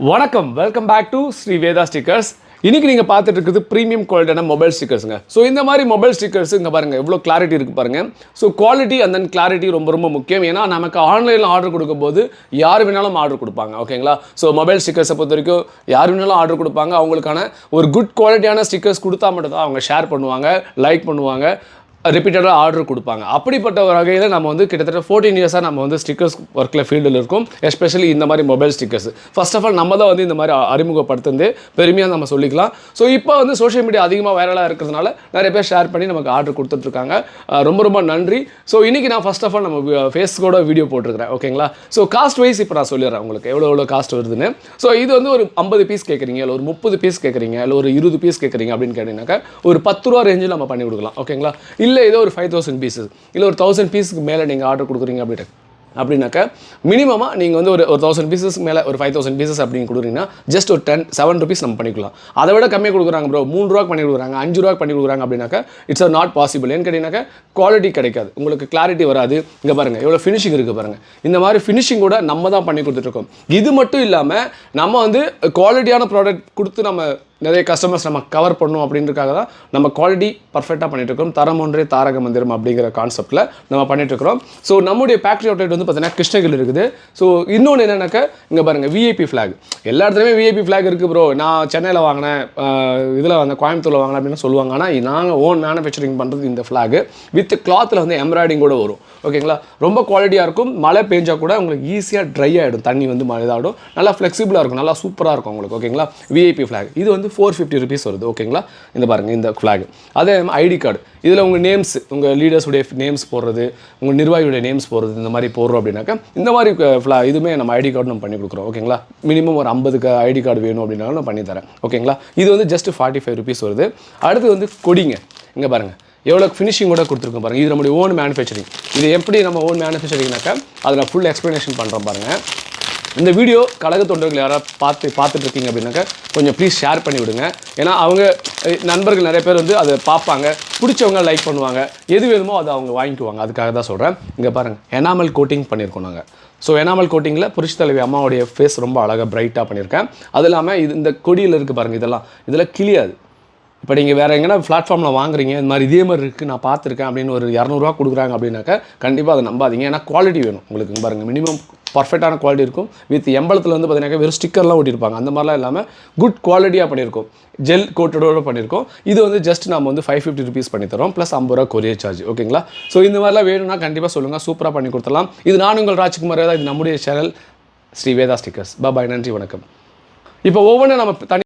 வணக்கம், welcome back to Sri Veda stickers. இன்னைக்கு நீங்கள் பார்த்துட்டு இருக்குது ப்ரீமியம் குவாலிட்டியான மொபைல் ஸ்டிக்கர்ஸுங்க. ஸோ இந்த மாதிரி மொபைல் ஸ்டிக்கர்ஸ் இங்கே பாருங்கள் எவ்வளோ கிளாரிட்டி இருக்குது பாருங்கள். So quality and then clarity ரொம்ப ரொம்ப முக்கியம். ஏன்னா நமக்கு ஆன்லைனில் ஆர்டர் கொடுக்கும்போது யார் வேணாலும் ஆர்டர் கொடுப்பாங்க, ஓகேங்களா? ஸோ மொபைல் ஸ்டிக்கர்ஸை பொறுத்த வரைக்கும் யார் வேணாலும் ஆர்டர் கொடுப்பாங்க. அவங்களுக்கான ஒரு குட் குவாலிட்டியான ஸ்டிக்கர்ஸ் கொடுத்தா மட்டும் தான் அவங்க ஷேர் பண்ணுவாங்க, லைக் பண்ணுவாங்க, ரிப்பீட்டடாக ஆர்டர் கொடுப்பாங்க. அப்படிப்பட்ட ஒரு வகையில் நம்ம வந்து கிட்டத்தட்ட 14 இயர்ஸாக நம்ம வந்து ஸ்டிக்கர்ஸ் ஒர்க்கில் ஃபீல்டில் இருக்கும். எஸ்பெஷலி இந்த மாதிரி mobile stickers first of all நம்ம தான் வந்து இந்த மாதிரி அறிமுகப்படுத்துறது பெருமையாக நம்ம சொல்லிக்கலாம். ஸோ இப்போ வந்து சோஷியல் மீடியா அதிகமாக வைரலாக இருக்கிறதுனால நிறைய பேர் ஷேர் பண்ணி நமக்கு ஆர்டர் கொடுத்துட்ருக்காங்க. ரொம்ப ரொம்ப நன்றி. ஸோ இன்றைக்கி நான் ஃபர்ஸ்ட் ஆஃப் ஆல் நம்ம ஃபேஸ்கோட வீடியோ போட்டிருக்கிறேன், ஓகேங்களா? ஸோ காஸ்ட் வைஸ் இப்போ நான் சொல்லிடுறேன் உங்களுக்கு எவ்வளோ காஸ்ட் வருதுன்னு. ஸோ இது வந்து ஒரு 50 பீஸ் கேட்குறீங்க, இல்லை ஒரு 30 பீஸ் கேட்குறீங்க, இல்லை ஒரு 20 பீஸ் கேட்குறீங்க அப்படின்னு கேட்டிங்கனாக்கா ஒரு 10 ரூபா ரேஞ்சில் நம்ம பண்ணி கொடுக்கலாம், ஓகேங்களா? இல்லை ஏதோ ஒரு 5000 பீஸஸ் இல்லை ஒரு 1000 பீஸுக்கு மேலே நீங்கள் ஆர்டர் கொடுக்குறீங்க அப்படின்னாக்கா மினிமமாக நீங்கள் வந்து ஒரு 1000 பீஸஸ் மேலே ஒரு 5000 பீஸஸ் அப்படின்னு கொடுக்குறீங்கன்னா ஜஸ்ட் ஒரு 7 ருபீஸ் நம்ம பண்ணிக்கலாம். அதை விட கம்மியாக கொடுக்குறாங்க ப்ரோ, 3 ரூபா பண்ணி கொடுக்குறாங்க, 5 ரூபா பண்ணி கொடுக்குறாங்க அப்படின்னாக்கா இட்ஸ் நாட் பாசிபிள். ஏன்னு கேட்டிங்கனாக்கா குவாலிட்டி கிடைக்காது, உங்களுக்கு கிளாரிட்டி வராது. இங்கே பாருங்கள் எவ்வளோ ஃபினிஷிங் இருக்குது பாருங்கள். இந்த மாதிரி ஃபினிஷிங் கூட நம்ம தான் பண்ணி கொடுத்துட்ருக்கோம். இது மட்டும் இல்லாமல் நம்ம வந்து குவாலிட்டியான ப்ராடக்ட் கொடுத்து நம்ம நிறைய கஸ்டமர்ஸ் நம்ம கவர் பண்ணணும் அப்படின்றதுக்காக தான் நம்ம குவாலிட்டி பர்ஃபெக்டாக பண்ணிகிட்ருக்கோம். தரம் ஒன்றே தாரக மந்திரம் அப்படிங்கிற கான்செப்ட்டில் நம்ம பண்ணிகிட்ருக்கிறோம். ஸோ நம்முடைய ஃபேக்ட்ரி அவுட்லெட் வந்து பார்த்தீங்கன்னா கிருஷ்ணகிரியில் இருக்குது. ஸோ இன்னொன்று என்னென்னாக்கா இங்கே பாருங்கள் விஐபி ஃப்ளாக் எல்லா இடத்துலையுமே விஐபி ஃப்ளாக் இருக்குது ப்ரோ. நான் சென்னையில் வாங்கினேன், இதில் வாங்கினேன், கோயம்புத்தூரில் வாங்கினேன் அப்படின்னு சொல்லுவாங்க. ஆனால் நாங்கள் ஓன் மேனுஃபேக்சரிங் பண்ணுறது இந்த ஃப்ளாக் வித் கிளாத்தில் வந்து எம்ப்ராய்டிங் கூட வரும், ஓகேங்களா? ரொம்ப குவாலிட்டியாக இருக்கும். மழை பெஞ்சால் கூட உங்களுக்கு ஈஸியாக ட்ரை ஆகிடும், தண்ணி வந்து இதாகிடும், நல்லா ஃப்ளெக்சிபிளாக இருக்கும், நல்லா சூப்பராக இருக்கும் உங்களுக்கு, ஓகேங்களா? விஐபி ஃப்ளாக் இது வந்து 450 ருபீஸ் வருது, ஓகேங்களா? இந்த பாருங்கள் இந்த ஃப்ளாக். அதே ஐடி கார்டு, இதில் உங்கள் நேம்ஸ், உங்கள் லீடர்ஸுடைய நேம்ஸ் போடுறது, உங்கள் நிர்வாகியுடைய நேம்ஸ் போடுறது, இந்த மாதிரி போடுறோம் அப்படின்னாக்கா இந்த மாதிரி இதுவுமே நம்ம ஐடி கார்டு நம்ம பண்ணி கொடுக்குறோம், ஓகேங்களா? மினிமம் ஒரு 50 ஐடி கார்டு வேணும் அப்படின்னாலும் நான் பண்ணி தரேன், ஓகேங்களா? இது வந்து ஜஸ்ட் 45 ருபீஸ் வருது. அடுத்து வந்து கொடிங்க, இங்கே பாருங்கள் எவ்வளோ ஃபினிஷிங் கூட கொடுத்துருக்கோம் பாருங்கள். இது நம்மளுடைய ஓன் மேனுஃபேக்சரிங். இது எப்படி நம்ம ஓன் மேனுஃபேக்சரிங்னாக்கா அதை நான் ஃபுல் எக்ஸ்ப்ளனேஷன் பண்ணுறோம் பாருங்கள். இந்த வீடியோ கழக தொண்டர்கள் யாராவது பார்த்துட்டு இருக்கீங்க அப்படின்னாக்கா கொஞ்சம் ப்ளீஸ் ஷேர் பண்ணி விடுங்க. ஏன்னா அவங்க நண்பர்கள் நிறைய பேர் வந்து அதை பார்ப்பாங்க, பிடிச்சவங்க லைக் பண்ணுவாங்க, எது வேணுமோ அதை அவங்க வாங்கிக்குவாங்க. அதுக்காக தான் சொல்கிறேன். இங்கே பாருங்கள் எனாமல் கோட்டிங் பண்ணியிருக்கோம் நாங்கள். ஸோ எனாமல் கோட்டிங்கில் புரட்சி தலைவி அம்மாவுடைய ஃபேஸ் ரொம்ப அழகாக பிரைட்டாக பண்ணியிருக்கேன். அது இல்லாமல் இது இந்த கொடியில் இருக்குது பாருங்கள், இதெல்லாம் கிளியாது. இப்போ நீங்கள் வேறு எங்கன்னா பிளாட்ஃபார்மில் வாங்குறீங்க, இந்த மாதிரி இதே மாதிரி இருக்குது நான் பார்த்துருக்கேன் அப்படின்னு ஒரு 200 ரூபா கொடுக்குறாங்க அப்படின்னாக்கா கண்டிப்பாக அதை நம்பாதீங்க. ஏன்னா குவாலிட்டி வேணும் உங்களுக்கு. பாருங்கள் மினிமம் பர்ஃபெக்டான குவாலிட்டி இருக்கும். வித் எம்பளத்தில் வந்து பார்த்தீங்கன்னா வெறும் ஸ்டிக்கர்லாம் ஒட்டியிருப்பாங்க, அந்த மாதிரிலாம் இல்லாமல் குட் குவாலிட்டியாக பண்ணியிருக்கோம், ஜெல் கோட்டடோடு பண்ணியிருக்கோம். இது வந்து ஜஸ்ட் நம்ம வந்து 550 ருபீஸ் பண்ணி தரோம், ப்ளஸ் 50 ரூபா கொரியர் சார்ஜ், ஓகேங்களா? ஸோ இந்த மாதிரிலாம் வேணும்னா கண்டிப்பாக சொல்லுங்கள், சூப்பராக பண்ணி கொடுத்துடலாம். இது நான் உங்கள் ராஜ்குமார், இது நம்முடைய சேனல் ஸ்ரீ வேதா ஸ்டிக்கர்ஸ். பாய், நன்றி, வணக்கம். இப்போ ஒவ்வொன்றும் நம்ம தனி